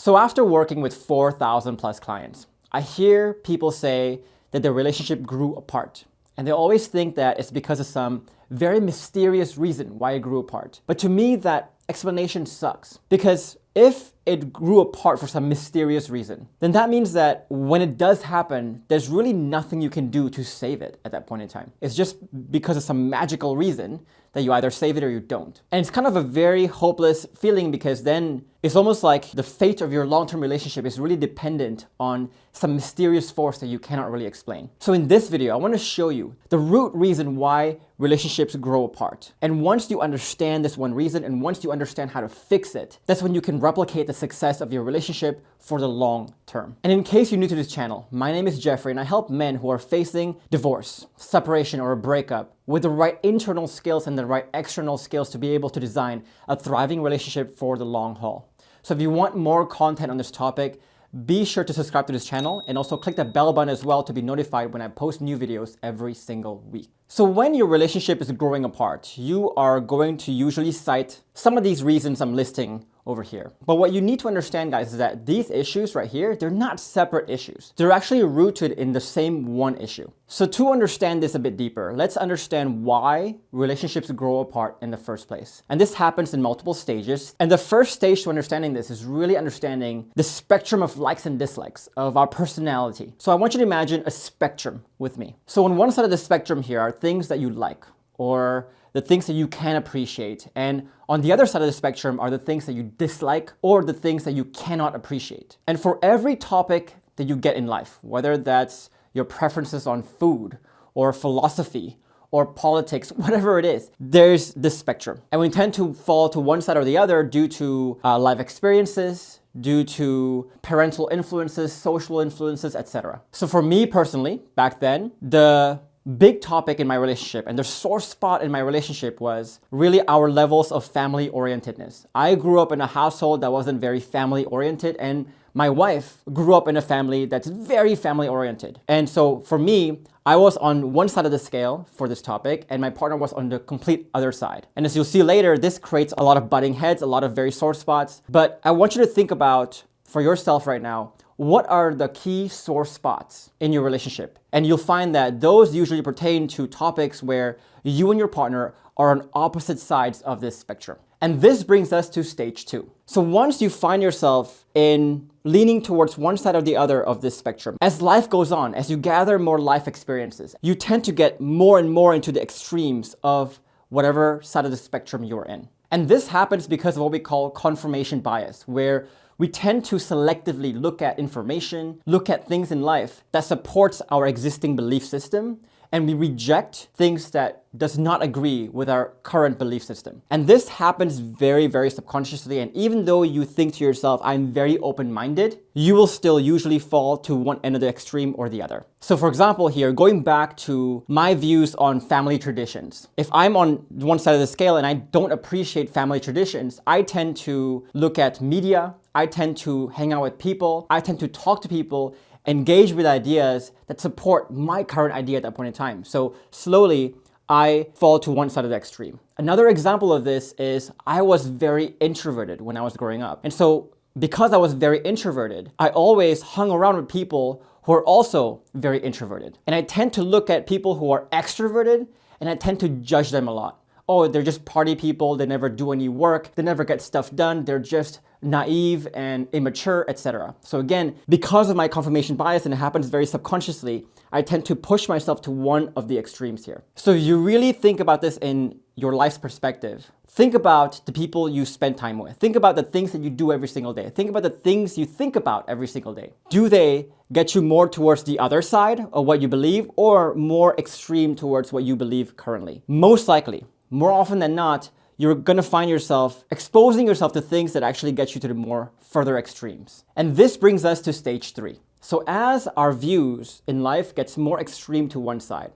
So after working with 4,000 plus clients, I hear people say that their relationship grew apart. And they always think that it's because of some very mysterious reason why it grew apart. But to me, that explanation sucks. Because if it grew apart for some mysterious reason, then that means that when it does happen, there's really nothing you can do to save it at that point in time. It's just because of some magical reason that you either save it or you don't. And it's kind of a very hopeless feeling, because then it's almost like the fate of your long-term relationship is really dependent on some mysterious force that you cannot really explain. So in this video, I want to show you the root reason why relationships grow apart. And once you understand this one reason, and once you understand how to fix it, that's when you can replicate the success of your relationship for the long term. And in case you're new to this channel, my name is Geoffrey, and I help men who are facing divorce, separation, or a breakup with the right internal skills and the right external skills to be able to design a thriving relationship for the long haul. So if you want more content on this topic, be sure to subscribe to this channel and also click the bell button as well to be notified when I post new videos every single week. So when your relationship is growing apart, you are going to usually cite some of these reasons I'm listing over here. But what you need to understand, guys, is that these issues right here, they're not separate issues. They're actually rooted in the same one issue. So to understand this a bit deeper, let's understand why relationships grow apart in the first place. And this happens in multiple stages. And the first stage to understanding this is really understanding the spectrum of likes and dislikes of our personality. So I want you to imagine a spectrum with me. So on one side of the spectrum here are things that you like, or the things that you can appreciate. And on the other side of the spectrum are the things that you dislike, or the things that you cannot appreciate. And for every topic that you get in life, whether that's your preferences on food or philosophy or politics, whatever it is, there's this spectrum. And we tend to fall to one side or the other due to life experiences, due to parental influences, social influences, etc. So for me personally, back then, the big topic in my relationship and the sore spot in my relationship was really our levels of family orientedness. I grew up in a household that wasn't very family oriented, and my wife grew up in a family that's very family oriented. And so for me, I was on one side of the scale for this topic, and my partner was on the complete other side. And as you'll see later, this creates a lot of butting heads, a lot of very sore spots. But I want you to think about, for yourself right now, what are the key sore spots in your relationship? And you'll find that those usually pertain to topics where you and your partner are on opposite sides of this spectrum. And this brings us to stage 2. So once you find yourself in leaning towards one side or the other of this spectrum, as life goes on, as you gather more life experiences, you tend to get more and more into the extremes of whatever side of the spectrum you're in. And this happens because of what we call confirmation bias, where we tend to selectively look at information, look at things in life that supports our existing belief system, and we reject things that does not agree with our current belief system. And this happens very, very subconsciously. And even though you think to yourself, I'm very open-minded, you will still usually fall to one end of the extreme or the other. So for example here, going back to my views on family traditions. If I'm on one side of the scale and I don't appreciate family traditions, I tend to look at media, I tend to hang out with people, I tend to talk to people, engage with ideas that support my current idea at that point in time. So slowly, I fall to one side of the extreme. Another example of this is I was very introverted when I was growing up. And so because I was very introverted, I always hung around with people who are also very introverted. And I tend to look at people who are extroverted and I tend to judge them a lot. Oh, they're just party people, they never do any work, they never get stuff done, they're just naive and immature, etc. So again, because of my confirmation bias, and it happens very subconsciously, I tend to push myself to one of the extremes here. So if you really think about this in your life's perspective, think about the people you spend time with. Think about the things that you do every single day. Think about the things you think about every single day. Do they get you more towards the other side of what you believe, or more extreme towards what you believe currently? Most likely, more often than not, you're gonna find yourself exposing yourself to things that actually get you to the more further extremes. And this brings us to stage 3. So as our views in life gets more extreme to one side,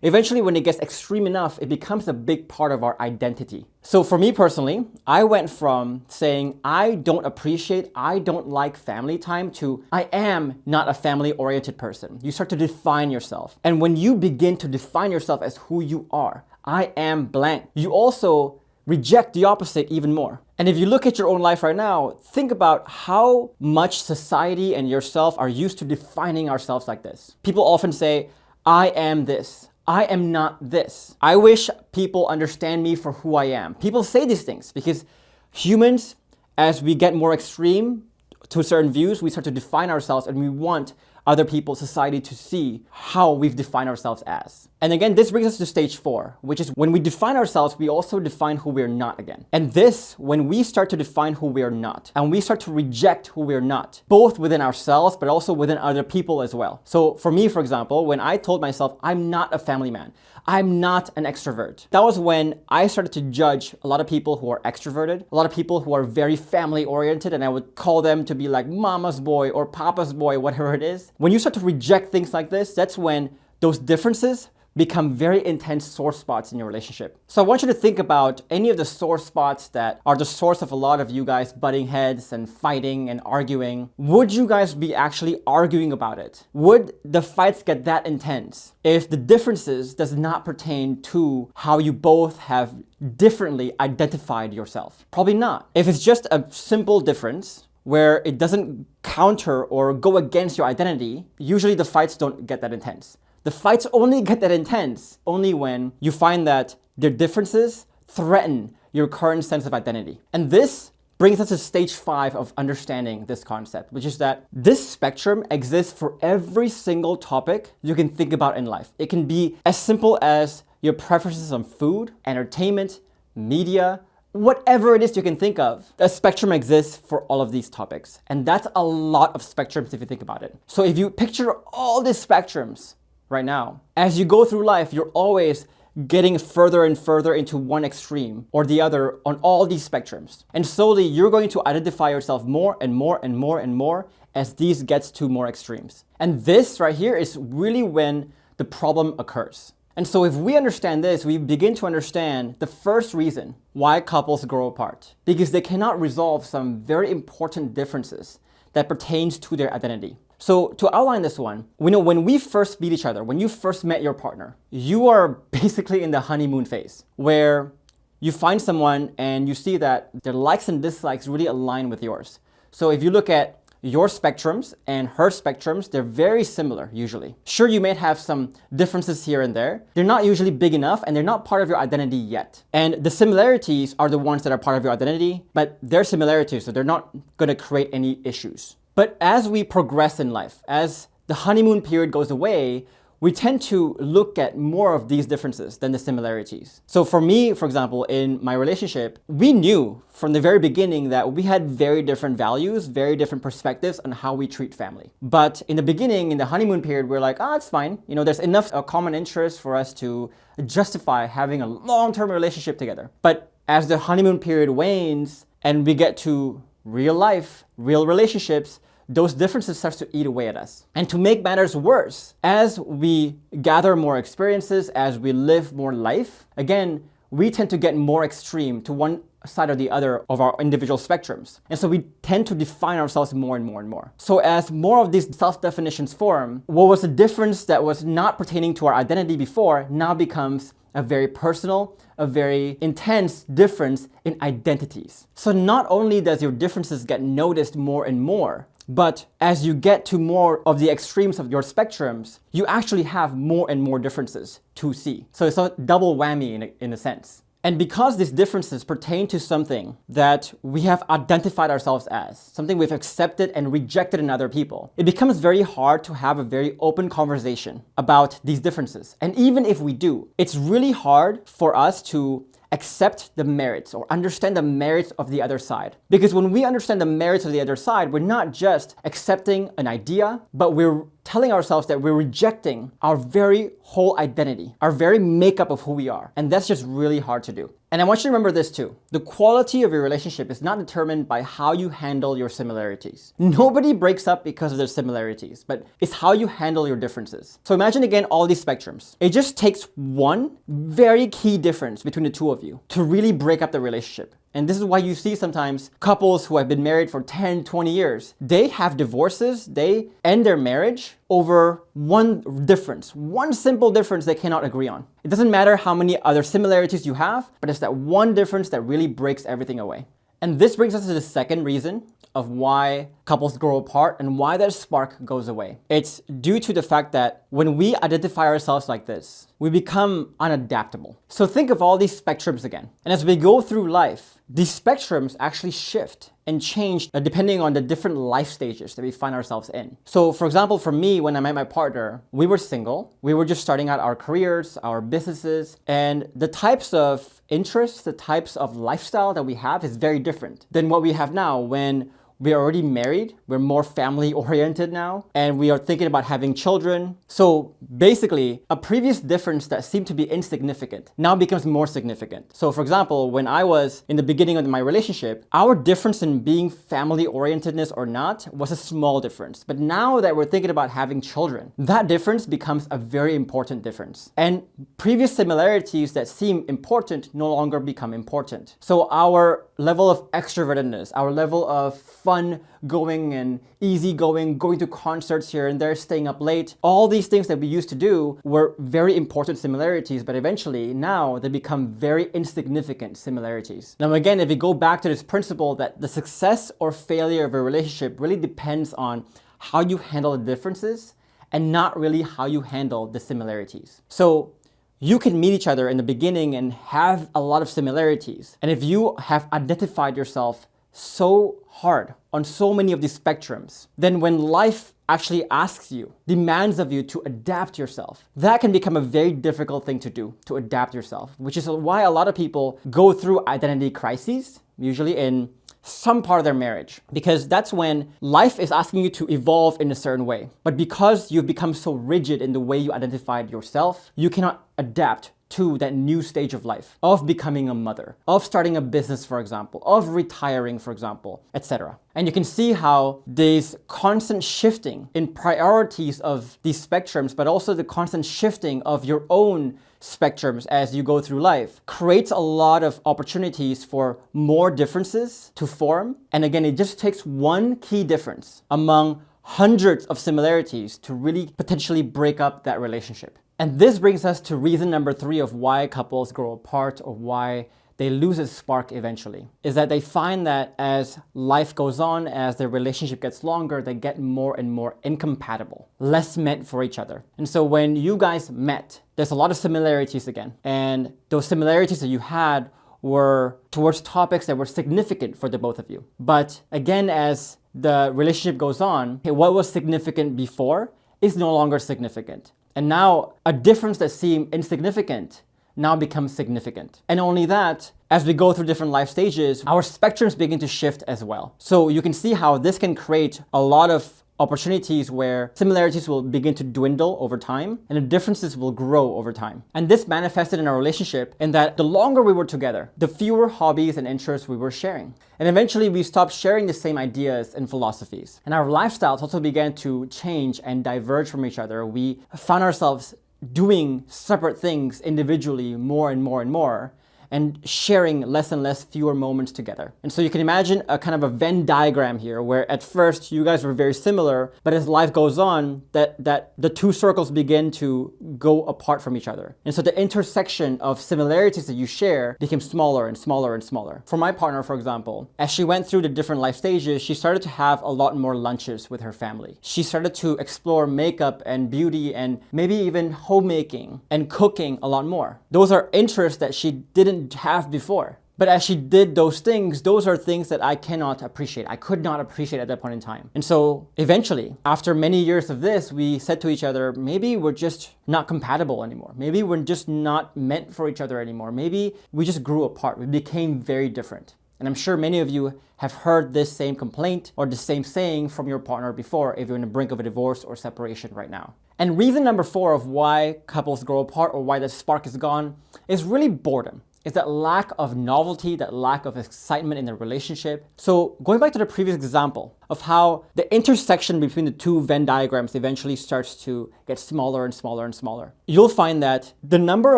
eventually when it gets extreme enough, it becomes a big part of our identity. So for me personally, I went from saying I don't appreciate, I don't like family time to I am not a family-oriented person. You start to define yourself. And when you begin to define yourself as who you are, I am blank, you also reject the opposite even more. And if you look at your own life right now, think about how much society and yourself are used to defining ourselves like this. People often say, I am this. I am not this. I wish people understand me for who I am. People say these things because humans, as we get more extreme to certain views, we start to define ourselves and we want other people, society to see how we've defined ourselves as. And again, this brings us to stage 4, which is when we define ourselves, we also define who we're not again. And this, when we start to define who we're not, and we start to reject who we're not, both within ourselves, but also within other people as well. So for me, for example, when I told myself, I'm not a family man, I'm not an extrovert, that was when I started to judge a lot of people who are extroverted, a lot of people who are very family oriented, and I would call them to be like mama's boy or papa's boy, whatever it is. When you start to reject things like this, that's when those differences become very intense sore spots in your relationship. So I want you to think about any of the sore spots that are the source of a lot of you guys butting heads and fighting and arguing. Would you guys be actually arguing about it? Would the fights get that intense if the differences does not pertain to how you both have differently identified yourself? Probably not. If it's just a simple difference where it doesn't counter or go against your identity, usually the fights don't get that intense. The fights only get that intense only when you find that their differences threaten your current sense of identity. And this brings us to stage 5 of understanding this concept, which is that this spectrum exists for every single topic you can think about in life. It can be as simple as your preferences on food, entertainment, media, whatever it is you can think of. A spectrum exists for all of these topics. And that's a lot of spectrums if you think about it. So if you picture all these spectrums right now, as you go through life, you're always getting further and further into one extreme or the other on all these spectrums. And slowly you're going to identify yourself more and more and more and more as these gets to more extremes. And this right here is really when the problem occurs. And so if we understand this, we begin to understand the first reason why couples grow apart, because they cannot resolve some very important differences that pertains to their identity. So to outline this one, we know when we first meet each other, when you first met your partner, you are basically in the honeymoon phase where you find someone and you see that their likes and dislikes really align with yours. So if you look at your spectrums and her spectrums, they're very similar usually. Sure, you may have some differences here and there. They're not usually big enough and they're not part of your identity yet. And the similarities are the ones that are part of your identity, but they're similarities, so they're not gonna create any issues. But as we progress in life, as the honeymoon period goes away, we tend to look at more of these differences than the similarities. So for me, for example, in my relationship, we knew from the very beginning that we had very different values, very different perspectives on how we treat family. But in the beginning, in the honeymoon period, we're like, it's fine. You know, there's enough common interest for us to justify having a long-term relationship together. But as the honeymoon period wanes and we get to real life, real relationships, those differences start to eat away at us. And to make matters worse, as we gather more experiences, as we live more life, again, we tend to get more extreme to one side or the other of our individual spectrums. And so we tend to define ourselves more and more and more. So as more of these self-definitions form, what was a difference that was not pertaining to our identity before now becomes a very personal, a very intense difference in identities. So not only does your differences get noticed more and more, but as you get to more of the extremes of your spectrums, you actually have more and more differences to see. So it's a double whammy in a sense. And because these differences pertain to something that we have identified ourselves as, something we've accepted and rejected in other people, it becomes very hard to have a very open conversation about these differences. And even if we do, it's really hard for us to accept the merits or understand the merits of the other side. Because when we understand the merits of the other side, we're not just accepting an idea, but we're telling ourselves that we're rejecting our very whole identity, our very makeup of who we are. And that's just really hard to do. And I want you to remember this too. The quality of your relationship is not determined by how you handle your similarities. Nobody breaks up because of their similarities, but it's how you handle your differences. So imagine again all these spectrums. It just takes one very key difference between the two of you to really break up the relationship. And this is why you see sometimes couples who have been married for 10, 20 years, they have divorces, they end their marriage over one difference, one simple difference they cannot agree on. It doesn't matter how many other similarities you have, but it's that one difference that really breaks everything away. And this brings us to the second reason of why couples grow apart and why that spark goes away. It's due to the fact that when we identify ourselves like this, we become unadaptable. So think of all these spectrums again. And as we go through life, these spectrums actually shift and change depending on the different life stages that we find ourselves in. So for example, for me, when I met my partner, we were single. We were just starting out our careers, our businesses, and the types of interests, the types of lifestyle that we have is very different than what we have now when we're already married, we're more family oriented now, and we are thinking about having children. So basically, a previous difference that seemed to be insignificant now becomes more significant. So for example, when I was in the beginning of my relationship, our difference in being family orientedness or not was a small difference. But now that we're thinking about having children, that difference becomes a very important difference. And previous similarities that seem important no longer become important. So our level of extrovertedness, our level of fun going and easy going to concerts here and there, staying up late. All these things that we used to do were very important similarities, but eventually now they become very insignificant similarities. Now again, if we go back to this principle that the success or failure of a relationship really depends on how you handle the differences and not really how you handle the similarities. So you can meet each other in the beginning and have a lot of similarities. And if you have identified yourself so hard on so many of these spectrums, then when life actually asks you, demands of you to adapt yourself, that can become a very difficult thing to do, to adapt yourself, which is why a lot of people go through identity crises, usually in some part of their marriage, because that's when life is asking you to evolve in a certain way. But because you've become so rigid in the way you identified yourself, you cannot adapt to that new stage of life, of becoming a mother, of starting a business, for example, of retiring, for example, etc. And you can see how this constant shifting in priorities of these spectrums, but also the constant shifting of your own spectrums as you go through life, creates a lot of opportunities for more differences to form. And again, it just takes one key difference among hundreds of similarities to really potentially break up that relationship. And this brings us to reason number 3 of why couples grow apart or why they lose a spark eventually, is that they find that as life goes on, as their relationship gets longer, they get more and more incompatible, less meant for each other. And so when you guys met, there's a lot of similarities again. And those similarities that you had were towards topics that were significant for the both of you. But again, as the relationship goes on, what was significant before is no longer significant. And now a difference that seemed insignificant now becomes significant. And only that, as we go through different life stages, our spectrums begin to shift as well. So you can see how this can create a lot of opportunities where similarities will begin to dwindle over time and the differences will grow over time. And this manifested in our relationship in that the longer we were together, the fewer hobbies and interests we were sharing. And eventually we stopped sharing the same ideas and philosophies. And our lifestyles also began to change and diverge from each other. We found ourselves doing separate things individually more and more and more, and sharing less and less, fewer moments together. And so you can imagine a kind of a Venn diagram here where at first you guys were very similar, but as life goes on, that the two circles begin to go apart from each other. And so the intersection of similarities that you share became smaller and smaller and smaller. For my partner, for example, as she went through the different life stages, she started to have a lot more lunches with her family. She started to explore makeup and beauty and maybe even homemaking and cooking a lot more. Those are interests that she didn't have before. But as she did those things, those are things that I cannot appreciate. I could not appreciate at that point in time. And so eventually, after many years of this, we said to each other, maybe we're just not compatible anymore. Maybe we're just not meant for each other anymore. Maybe we just grew apart. We became very different. And I'm sure many of you have heard this same complaint or the same saying from your partner before if you're on the brink of a divorce or separation right now. And reason number 4 of why couples grow apart or why the spark is gone is really boredom. It's that lack of novelty, that lack of excitement in the relationship. So going back to the previous example of how the intersection between the two Venn diagrams eventually starts to get smaller and smaller and smaller, you'll find that the number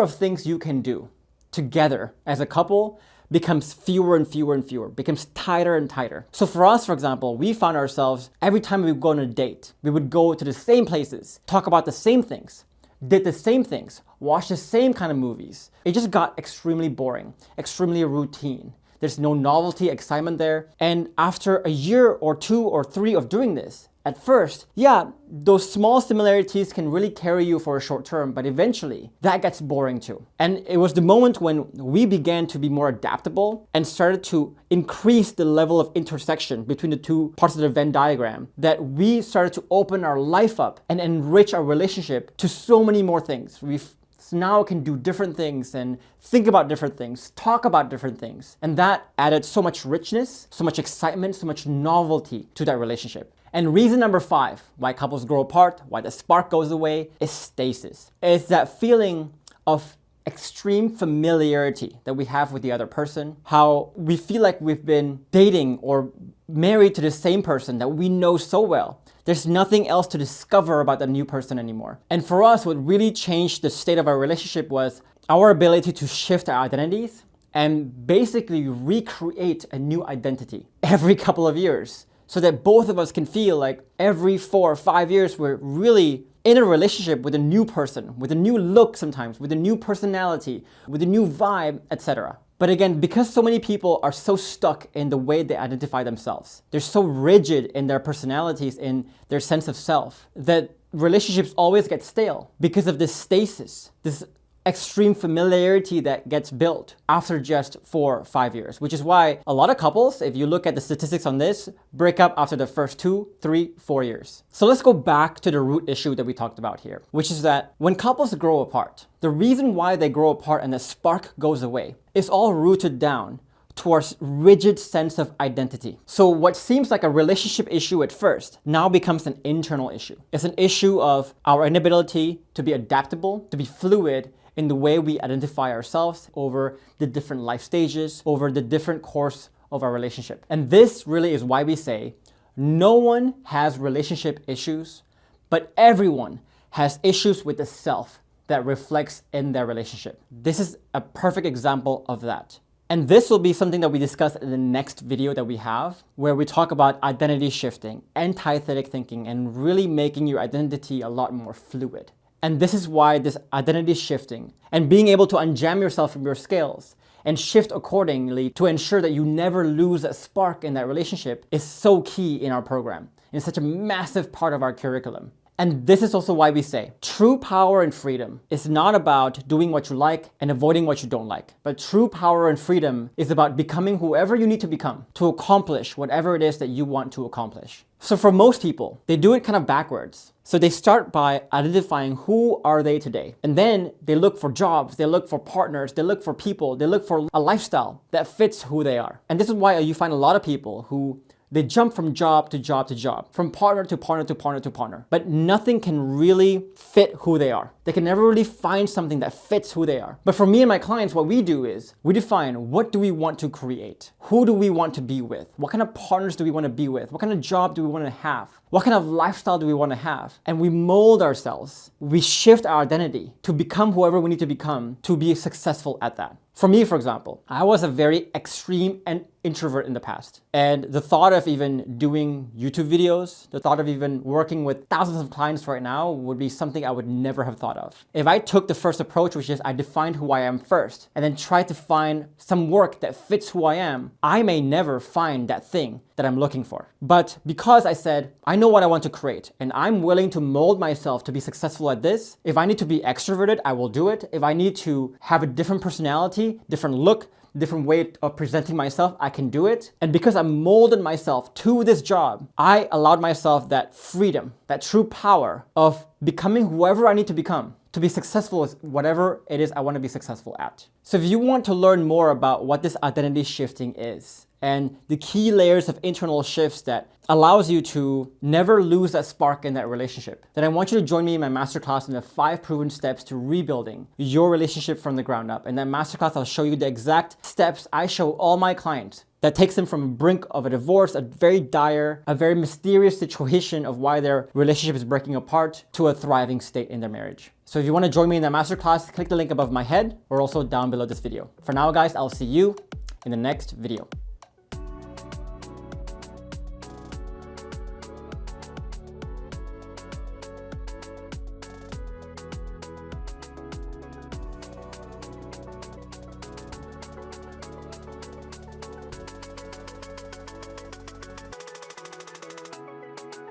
of things you can do together as a couple becomes fewer and fewer and fewer, becomes tighter and tighter. So for us, for example, we found ourselves every time we would go on a date, we would go to the same places, talk about the same things, did the same things, watch the same kind of movies. It just got extremely boring, extremely routine. There's no novelty, excitement there. And after a year or 2 or 3 of doing this, at first, yeah, those small similarities can really carry you for a short term, but eventually that gets boring too. And it was the moment when we began to be more adaptable and started to increase the level of intersection between the two parts of the Venn diagram that we started to open our life up and enrich our relationship to so many more things. We've now can do different things and think about different things, talk about different things. And that added so much richness, so much excitement, so much novelty to that relationship. And reason number 5, why couples grow apart, why the spark goes away, is stasis. It's that feeling of extreme familiarity that we have with the other person, how we feel like we've been dating or married to the same person that we know so well. There's nothing else to discover about the new person anymore. And for us, what really changed the state of our relationship was our ability to shift our identities and basically recreate a new identity every couple of years, so that both of us can feel like every 4 or 5 years we're really in a relationship with a new person, with a new look sometimes, with a new personality, with a new vibe, etc. But again, because so many people are so stuck in the way they identify themselves, they're so rigid in their personalities, in their sense of self, that relationships always get stale because of this stasis, this extreme familiarity that gets built after just 4 or 5 years, which is why a lot of couples, if you look at the statistics on this, break up after the first 2, 3, 4 years. So let's go back to the root issue that we talked about here, which is that when couples grow apart, the reason why they grow apart and the spark goes away is all rooted down towards rigid sense of identity. So what seems like a relationship issue at first now becomes an internal issue. It's an issue of our inability to be adaptable, to be fluid in the way we identify ourselves over the different life stages, over the different course of our relationship. And this really is why we say no one has relationship issues, but everyone has issues with the self that reflects in their relationship. This is a perfect example of that. And this will be something that we discuss in the next video that we have, where we talk about identity shifting, antithetic thinking, and really making your identity a lot more fluid. And this is why this identity shifting and being able to unjam yourself from your scales and shift accordingly to ensure that you never lose a spark in that relationship is so key in our program. It's such a massive part of our curriculum. And this is also why we say true power and freedom is not about doing what you like and avoiding what you don't like. But true power and freedom is about becoming whoever you need to become to accomplish whatever it is that you want to accomplish. So for most people, they do it kind of backwards. So they start by identifying who are they today. And then they look for jobs, they look for partners, they look for people, they look for a lifestyle that fits who they are. And this is why you find a lot of people who they jump from job to job to job, from partner to partner to partner to partner, but nothing can really fit who they are. They can never really find something that fits who they are. But for me and my clients, what we do is we define what do we want to create? Who do we want to be with? What kind of partners do we want to be with? What kind of job do we want to have? What kind of lifestyle do we want to have? And we mold ourselves. We shift our identity to become whoever we need to become to be successful at that. For me, for example, I was a very extreme and introvert in the past. And the thought of even doing YouTube videos, the thought of even working with thousands of clients right now would be something I would never have thought of. If I took the first approach, which is I defined who I am first, and then tried to find some work that fits who I am, I may never find that thing that I'm looking for. But because I said, I know what I want to create, and I'm willing to mold myself to be successful at this, if I need to be extroverted, I will do it. If I need to have a different personality, different look, different way of presenting myself, I can do it. And because I molded myself to this job, I allowed myself that freedom, that true power of becoming whoever I need to become to be successful at whatever it is I want to be successful at. So if you want to learn more about what this identity shifting is, and the key layers of internal shifts that allows you to never lose that spark in that relationship, then I want you to join me in my masterclass in the 5 proven steps to rebuilding your relationship from the ground up. In that masterclass, I'll show you the exact steps I show all my clients that takes them from the brink of a divorce, a very dire, a very mysterious situation of why their relationship is breaking apart, to a thriving state in their marriage. So if you want to join me in that masterclass, click the link above my head or also down below this video. For now, guys, I'll see you in the next video.